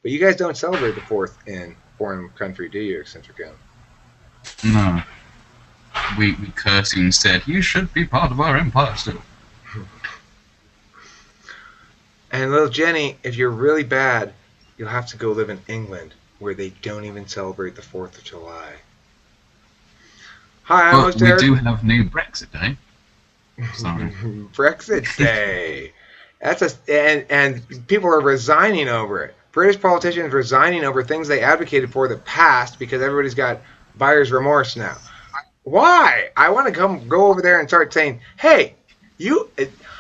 But you guys don't celebrate the 4th in foreign country, do you, Eccentric M? No. We curse you instead. You should be part of our empire still. And little Jenny, if you're really bad, you'll have to go live in England, where they don't even celebrate the 4th of July. Hi, I'm Well, host we Eric. do have new Brexit Day. Sorry. Brexit Day. And people are resigning over it. British politicians resigning over things they advocated for that passed because everybody's got buyer's remorse now. Why? I want to go over there and start saying, hey, you.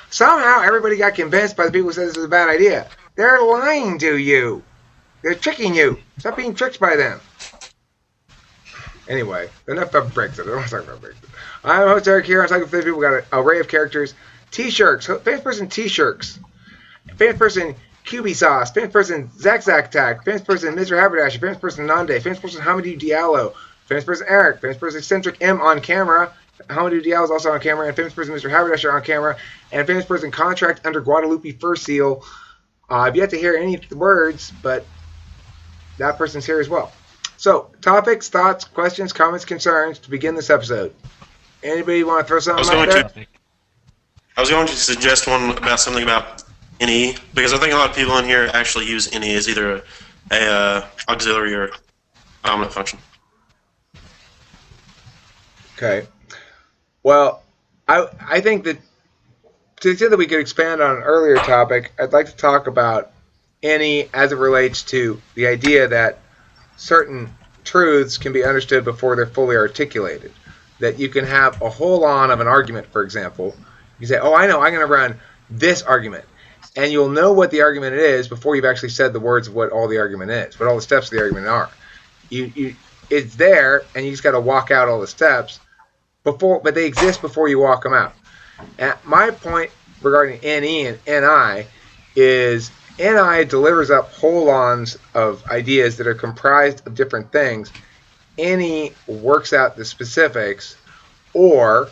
Somehow everybody got convinced by the people who said this is a bad idea. They're lying to you. They're tricking you. Stop being tricked by them. Anyway, enough of Brexit. I don't want to talk about Brexit. I'm host Eric here. I'm talking to people. We got an array of characters. T-shirts. Famous person T-shirts. Famous person QB Sauce. Famous person Zack Tag. Famous person Mr. Haberdatcher. Famous person Nande. Famous person Hamadou Diallo. Famous person Eric. Famous person Eccentric M on camera. Hamadou Diallo is also on camera. And famous person Mr. Haberdatcher on camera. And famous person Contract under Guadalupe Fur Seal. I've yet to hear any of the words, but that person's here as well. So, topics, thoughts, questions, comments, concerns to begin this episode. Anybody want to throw something out there? I was going to suggest one about something about NE, because I think a lot of people in here actually use NE as either a auxiliary or dominant function. Okay. Well, I think that to the extent that we could expand on an earlier topic, I'd like to talk about NE as it relates to the idea that certain truths can be understood before they're fully articulated. That you can have a whole on of an argument, for example. You say, oh, I know, I'm going to run this argument. And you'll know what the argument is before you've actually said the words of what all the argument is, what all the steps of the argument are. It's there, and you just got to walk out all the steps, but they exist before you walk them out. And my point regarding NE and NI is NI delivers up whole-ons of ideas that are comprised of different things. NE works out the specifics, or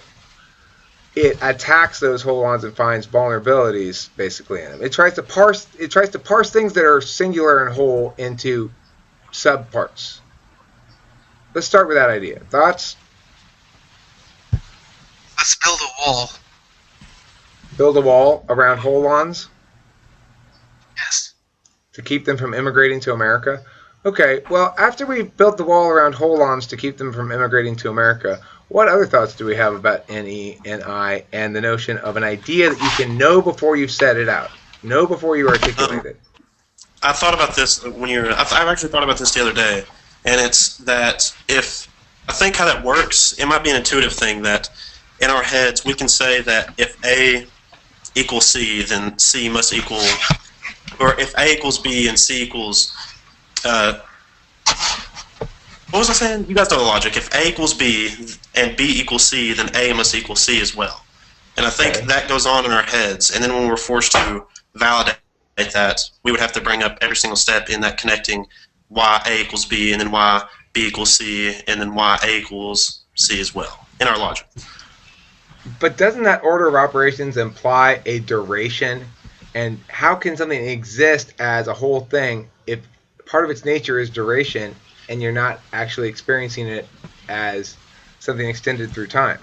it attacks those whole-ons and finds vulnerabilities basically in them. It tries to parse things that are singular and whole into subparts. Let's start with that idea. Thoughts? Let's build a wall. Build a wall around whole-ons? Yes. To keep them from immigrating to America? Okay, well, after we've built the wall around whole-ons to keep them from immigrating to America, what other thoughts do we have about NE, NI, and the notion of an idea that you can know before you've said it out? Know before you articulate it. I thought about this I've actually thought about this the other day, and it's that I think how that works, it might be an intuitive thing that in our heads we can say that if A equals C, then C must equal, or if A equals B and C equals, what was I saying? You guys know the logic. If A equals B and B equals C, then A must equal C as well. And I think that goes on in our heads, and then when we're forced to validate that, we would have to bring up every single step in that connecting why A equals B, and then why B equals C, and then why A equals C as well, in our logic. But doesn't that order of operations imply a duration? And how can something exist as a whole thing if part of its nature is duration and you're not actually experiencing it as something extended through time?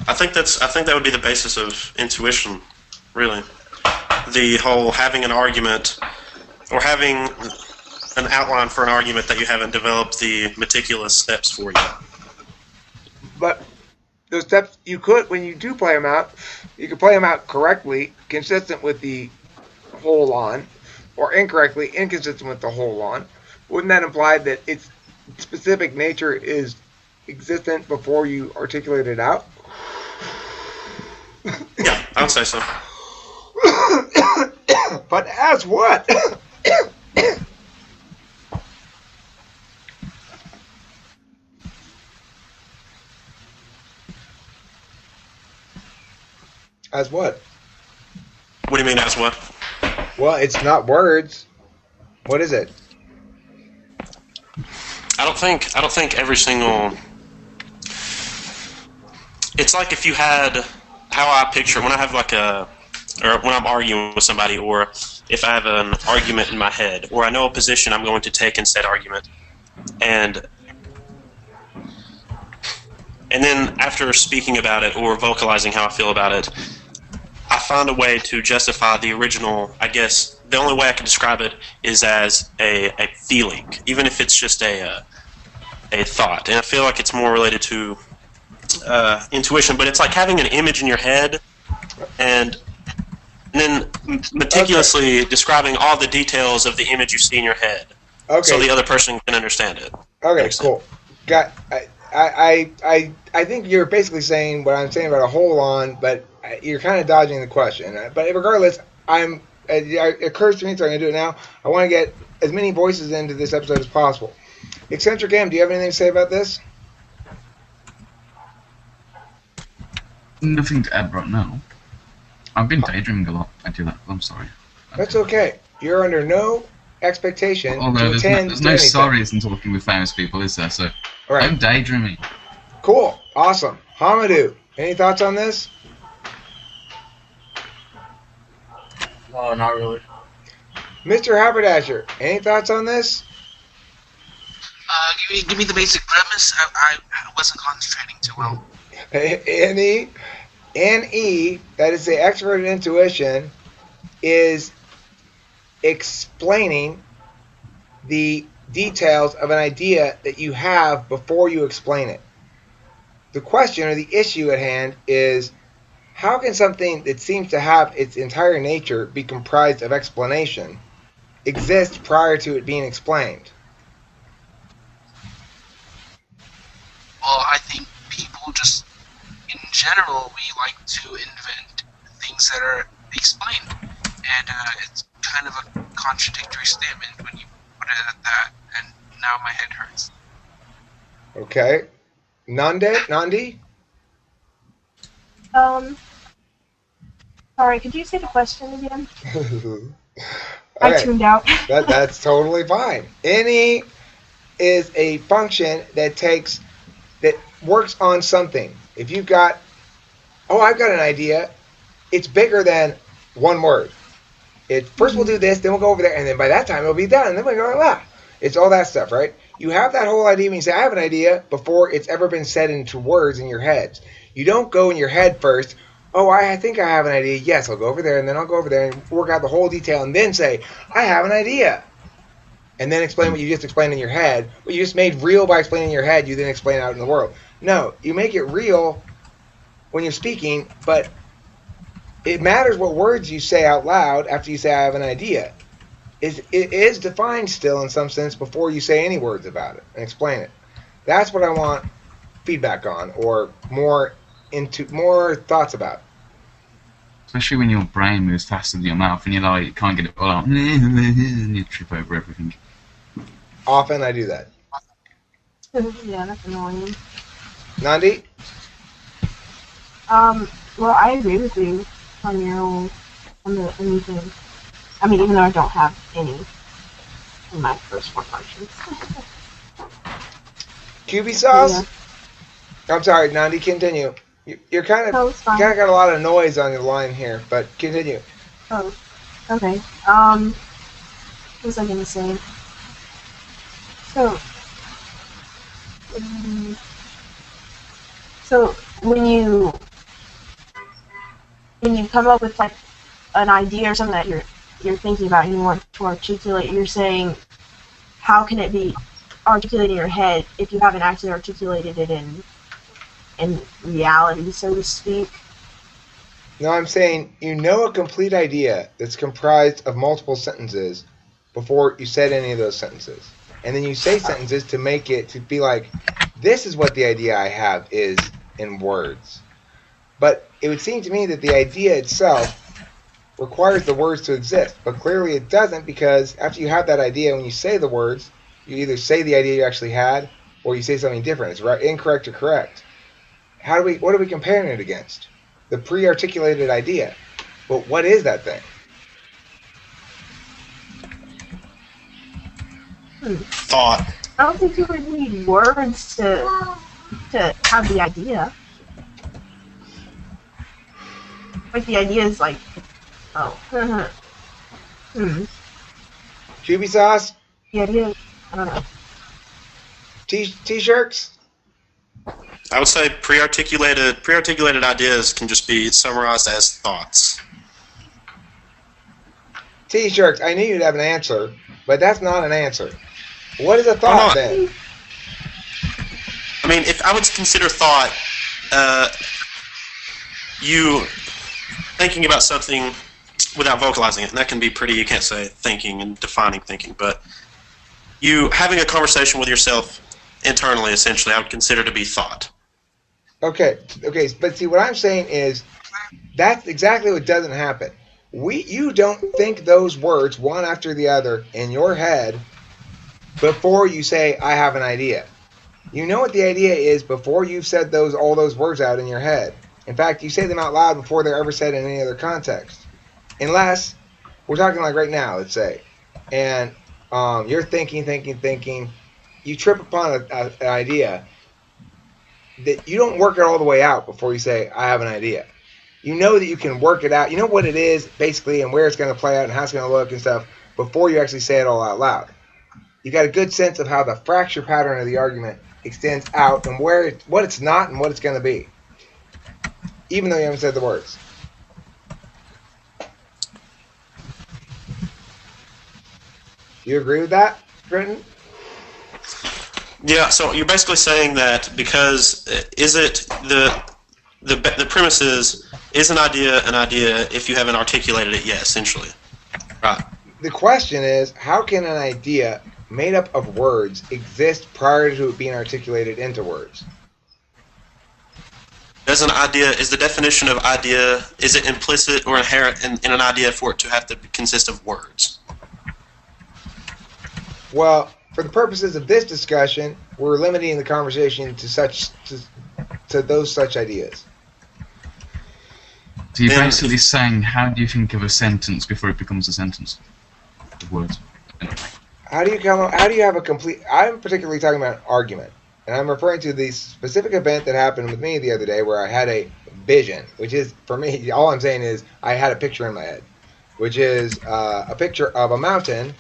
I think that would be the basis of intuition, really. The whole having an argument or having an outline for an argument that you haven't developed the meticulous steps for yet. But those steps, you could, when you do play them out, you can play them out correctly, consistent with the whole on, or incorrectly, inconsistent with the whole on. Wouldn't that imply that its specific nature is existent before you articulate it out? Yeah, I would say so. But as what? As what? What do you mean, as what? Well, it's not words. What is it? I don't think every single. It's like if you had how I picture when I have like a or when I'm arguing with somebody, or if I have an argument in my head, or I know a position I'm going to take in said argument, and then after speaking about it or vocalizing how I feel about it, I find a way to justify the original. I guess the only way I can describe it is as a feeling, even if it's just a thought. And I feel like it's more related to intuition, but it's like having an image in your head and then meticulously describing all the details of the image you see in your head, so the other person can understand it. Okay, cool. I think you're basically saying what I'm saying about a hold on, but you're kind of dodging the question. But regardless, it occurs to me, so I'm going to do it now. I want to get as many voices into this episode as possible. Eccentric M, do you have anything to say about this? Nothing to add right now. I've been daydreaming a lot. I do that. I'm sorry. That's okay. You're under no expectation Although to attend there's to no anything. sorries in talking with famous people, is there? So All right. I'm daydreaming. Cool. Awesome. Hamadou, any thoughts on this? Oh, not really. Mr. Haberdatcher, any thoughts on this? Give me the basic premise. I wasn't concentrating too well. NE, that is the extroverted intuition, is explaining the details of an idea that you have before you explain it. The question or the issue at hand is, how can something that seems to have its entire nature be comprised of explanation exist prior to it being explained? Well, I think people just, in general, we like to invent things that are explained. And it's kind of a contradictory statement when you put it at that, and now my head hurts. Okay. Nandi? Sorry, could you say the question again? Okay. I tuned out. That's totally fine. Any is a function that works on something. If you've got, I've got an idea, it's bigger than one word. First we'll do this, then we'll go over there, and then by that time it'll be done, and then we'll go, It's all that stuff, right? You have that whole idea when you say, I have an idea, before it's ever been said into words in your heads. You don't go in your head first, I think I have an idea. Yes, I'll go over there, and then I'll go over there and work out the whole detail, and then say, I have an idea. And then explain what you just explained in your head. What you just made real by explaining in your head, you then explain out in the world. No, you make it real when you're speaking, but it matters what words you say out loud after you say, I have an idea. It is defined still in some sense before you say any words about it and explain it. That's what I want feedback on, or more thoughts about. Especially when your brain moves faster than your mouth and you can't get it all out. And you trip over everything. Often I do that. Yeah, that's annoying. Nandi? Well, I agree with you on anything. I mean, even though I don't have any in my first four functions. QB sauce? Yeah. I'm sorry, Nandi, continue. You're kind of got a lot of noise on your line here, but continue. Oh, okay. What was I gonna say? So when you come up with like an idea or something that you're thinking about and you want to articulate, you're saying, how can it be articulated in your head if you haven't actually articulated it in reality, so to speak? No, I'm saying a complete idea that's comprised of multiple sentences before you said any of those sentences. And then you say sentences to make it to be like, this is what the idea I have is in words. But it would seem to me that the idea itself requires the words to exist. But clearly it doesn't, because after you have that idea, when you say the words, you either say the idea you actually had or you say something different. It's right, incorrect or correct. What are we comparing it against? The pre-articulated idea. But what is that thing? Thought. I don't think you would need words to have the idea. Like, the idea is like Oh. Chewy sauce? Yeah, I don't know. T-shirts? I would say pre-articulated ideas can just be summarized as thoughts. T-shirts. I knew you'd have an answer, but that's not an answer. What is a thought then? I mean, if I would consider thought, you thinking about something without vocalizing it, and that can be pretty, you can't say thinking and defining thinking, but you having a conversation with yourself internally, essentially, I would consider to be thought. Okay, but see, what I'm saying is that's exactly what doesn't happen. You don't think those words one after the other in your head before you say, I have an idea. You know what the idea is before you've said all those words out in your head. In fact, you say them out loud before they're ever said in any other context. Unless, we're talking like right now, let's say, and you're thinking, you trip upon an idea that you don't work it all the way out before you say, I have an idea. You know that you can work it out. You know what it is, basically, and where it's going to play out and how it's going to look and stuff before you actually say it all out loud. You got a good sense of how the fracture pattern of the argument extends out and what it's not and what it's going to be, even though you haven't said the words. Do you agree with that, Brenton? Yeah, so you're basically saying that because the premise is an idea if you haven't articulated it yet, essentially. Right. The question is, how can an idea made up of words exist prior to it being articulated into words? Is the definition of idea, is it implicit or inherent in an idea for it to have to consist of words? Well, for the purposes of this discussion, we're limiting the conversation to those such ideas. So you're basically saying, how do you think of a sentence before it becomes a sentence? The words. How do you have a complete... I'm particularly talking about an argument. And I'm referring to the specific event that happened with me the other day where I had a vision, which is, for me, all I'm saying is I had a picture in my head, which is a picture of a mountain.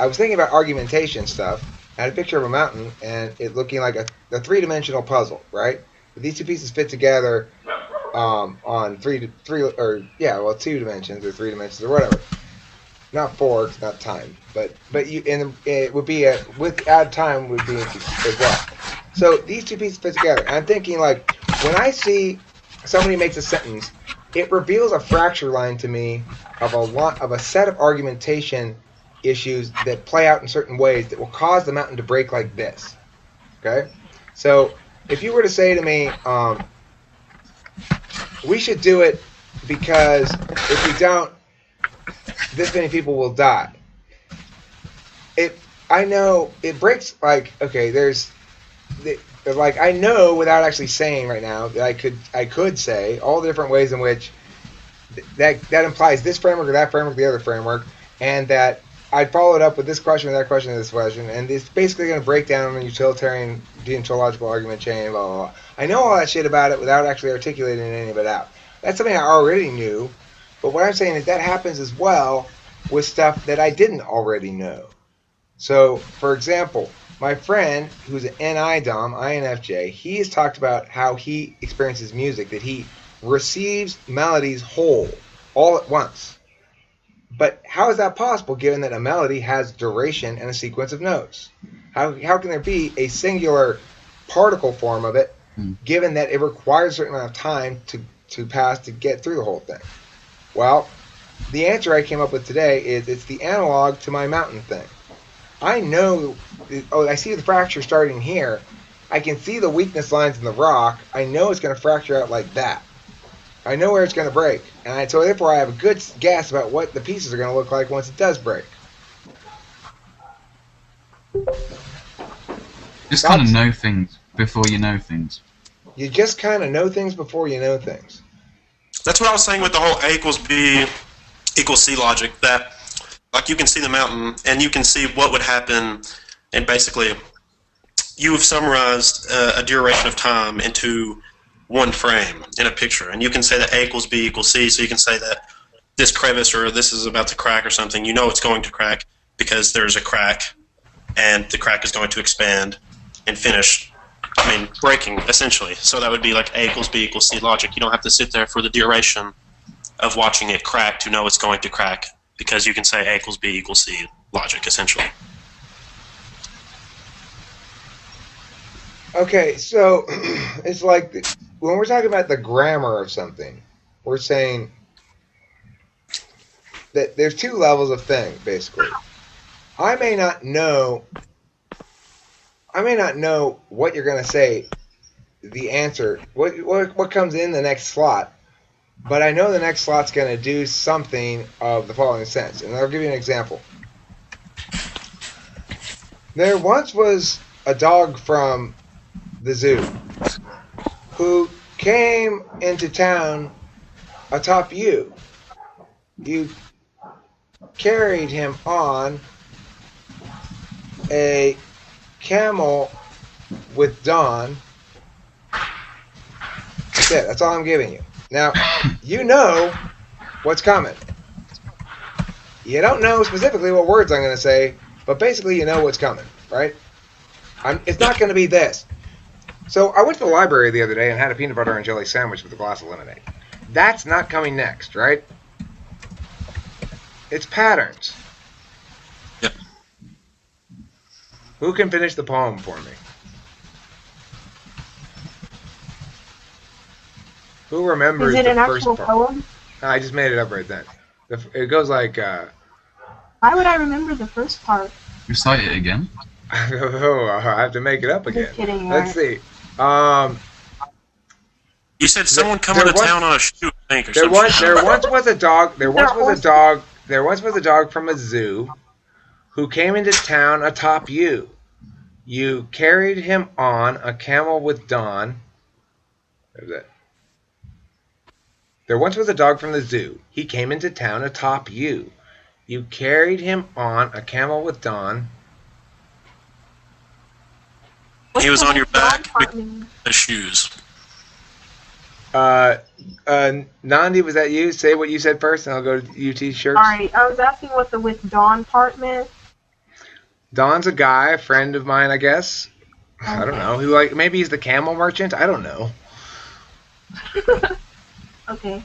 I was thinking about argumentation stuff. I had a picture of a mountain and it looking like a three-dimensional puzzle, right? But these two pieces fit together on two dimensions or 3 dimensions or whatever. Not 4, it's not time, but it would be with add time would be as well. So these two pieces fit together. And I'm thinking, like, when I see somebody makes a sentence, it reveals a fracture line to me of a set of argumentation issues that play out in certain ways that will cause the mountain to break like this. Okay? So if you were to say to me, we should do it because if we don't, this many people will die. I know it breaks, like, okay, I know without actually saying right now that I could say all the different ways in which that implies this framework or that framework, the other framework, and that I'd follow it up with this question, that question, and this question, and it's basically going to break down a utilitarian deontological argument chain, blah, blah, blah. I know all that shit about it without actually articulating any of it out. That's something I already knew, but what I'm saying is that happens as well with stuff that I didn't already know. So, for example, my friend, who's an NI-DOM, INFJ, he has talked about how he experiences music, that he receives melodies whole, all at once. But how is that possible, given that a melody has duration and a sequence of notes? How can there be a singular particle form of it, given that it requires a certain amount of time to pass to get through the whole thing? Well, the answer I came up with today is it's the analog to my mountain thing. I know, I see the fracture starting here. I can see the weakness lines in the rock. I know it's going to fracture out like that. I know where it's going to break. And so therefore I have a good guess about what the pieces are going to look like once it does break. Just kind of know things before you know things. You just kind of know things before you know things. That's what I was saying with the whole A equals B equals C logic, that like you can see the mountain and you can see what would happen, and basically you've summarized a duration of time into one frame in a picture, and you can say that A equals B equals C, so you can say that this crevice or this is about to crack or something, you know it's going to crack because there's a crack, and the crack is going to expand and finish, breaking, essentially. So that would be like A equals B equals C logic. You don't have to sit there for the duration of watching it crack to know it's going to crack, because you can say A equals B equals C logic, essentially. Okay, so it's like when we're talking about the grammar of something, we're saying that there's two levels of thing, basically. I may not know what you're going to say, the answer, what comes in the next slot, but I know the next slot's going to do something of the following sense. And I'll give you an example. There once was a dog from the zoo who came into town atop you. You carried him on a camel with Dawn. That's it. That's all I'm giving you. Now, you know what's coming. You don't know specifically what words I'm going to say, but basically you know what's coming, right? It's not going to be this. So I went to the library the other day and had a peanut butter and jelly sandwich with a glass of lemonade. That's not coming next, right? It's patterns. Yep. Who can finish the poem for me? Who remembers Is it the an first actual part? poem? No, I just made it up right then. It goes like, Why would I remember the first part? Recite it again. oh, I have to make it up again. Just kidding, Let's right? see. You said someone coming to town on a shoe, I think, or There something. once was a dog. There once was a dog from a zoo who came into town atop you. You carried him on a camel with Dawn. There's it. There once was a dog from the zoo. He came into town atop you. You carried him on a camel with Dawn. He was on your back Part with mean? the shoes. Nandi, was that you? Say what you said first, and I'll go to UT shirts. Sorry, I was asking what the with Dawn part meant. Don's a guy, a friend of mine, I guess. I don't know. Maybe he's the camel merchant. I don't know. Okay.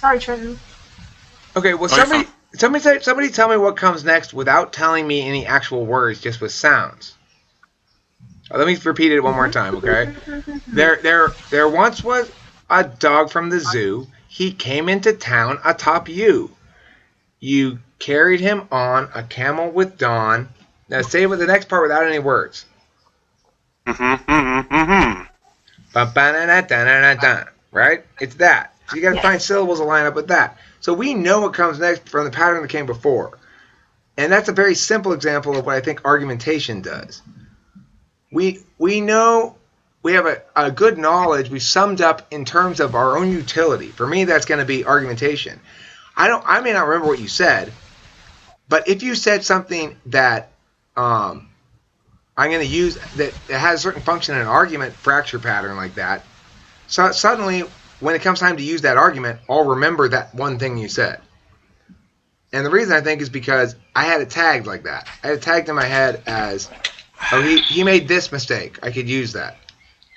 Sorry, Trenton. Okay, well, somebody tell me what comes next without telling me any actual words, just with sounds. Let me repeat it one more time, okay? There once was a dog from the zoo. He came into town atop you. You carried him on a camel with Dawn. Now say with the next part without any words. Right? It's that. So you got to find syllables that line up with that. So we know what comes next from the pattern that came before. And that's a very simple example of what I think argumentation does. We know, we have a good knowledge we summed up in terms of our own utility. For me, that's going to be argumentation. I may not remember what you said, but if you said something that I'm going to use that has a certain function in an argument fracture pattern like that, so suddenly when it comes time to use that argument, I'll remember that one thing you said. And the reason I think is because I had it tagged like that. I had it tagged in my head as, oh, he made this mistake. I could use that.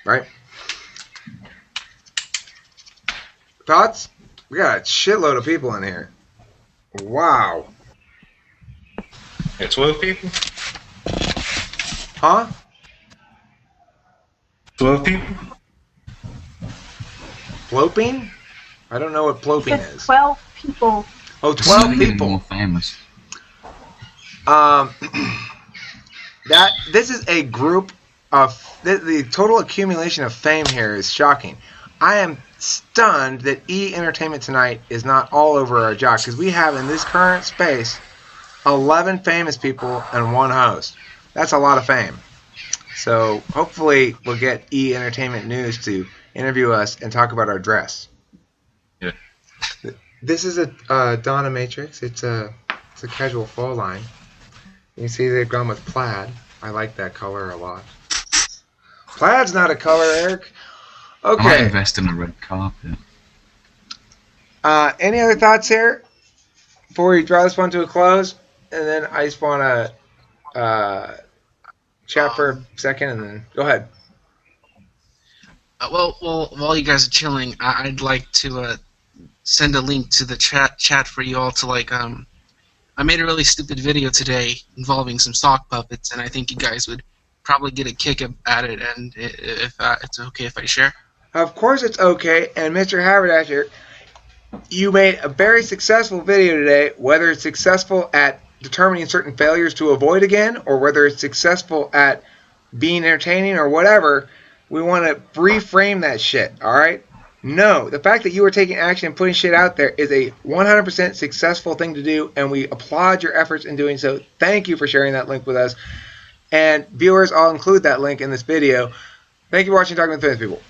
Right? Thoughts? We got a shitload of people in here. Wow. Yeah, 12 people? Huh? 12 people? Ploping? I don't know what ploping It's is. 12 people. Oh, 12 people. More famous. This is a group of the total accumulation of fame here is shocking. I am stunned that E Entertainment Tonight is not all over our jock, because we have in this current space 11 famous people and one host. That's a lot of fame. So hopefully we'll get E Entertainment News to interview us and talk about our dress. Yeah. This is a Donna Matrix. It's a casual fall line. You can see they've gone with plaid. I like that color a lot. Plaid's not a color, Eric. I might Okay. invest in a red carpet. Any other thoughts here before we draw this one to a close? And then I just want to chat for a second, and then go ahead. Well, while you guys are chilling, I'd like to send a link to the chat for you all to I made a really stupid video today involving some sock puppets, and I think you guys would probably get a kick at it. And if it's okay if I share. Of course it's okay. And Mr. Haberdatcher, you made a very successful video today, whether it's successful at determining certain failures to avoid again, or whether it's successful at being entertaining or whatever. We want to reframe that shit, all right? No, the fact that you are taking action and putting shit out there is a 100% successful thing to do, and we applaud your efforts in doing so. Thank you for sharing that link with us. And viewers, I'll include that link in this video. Thank you for watching Talking with Famous People.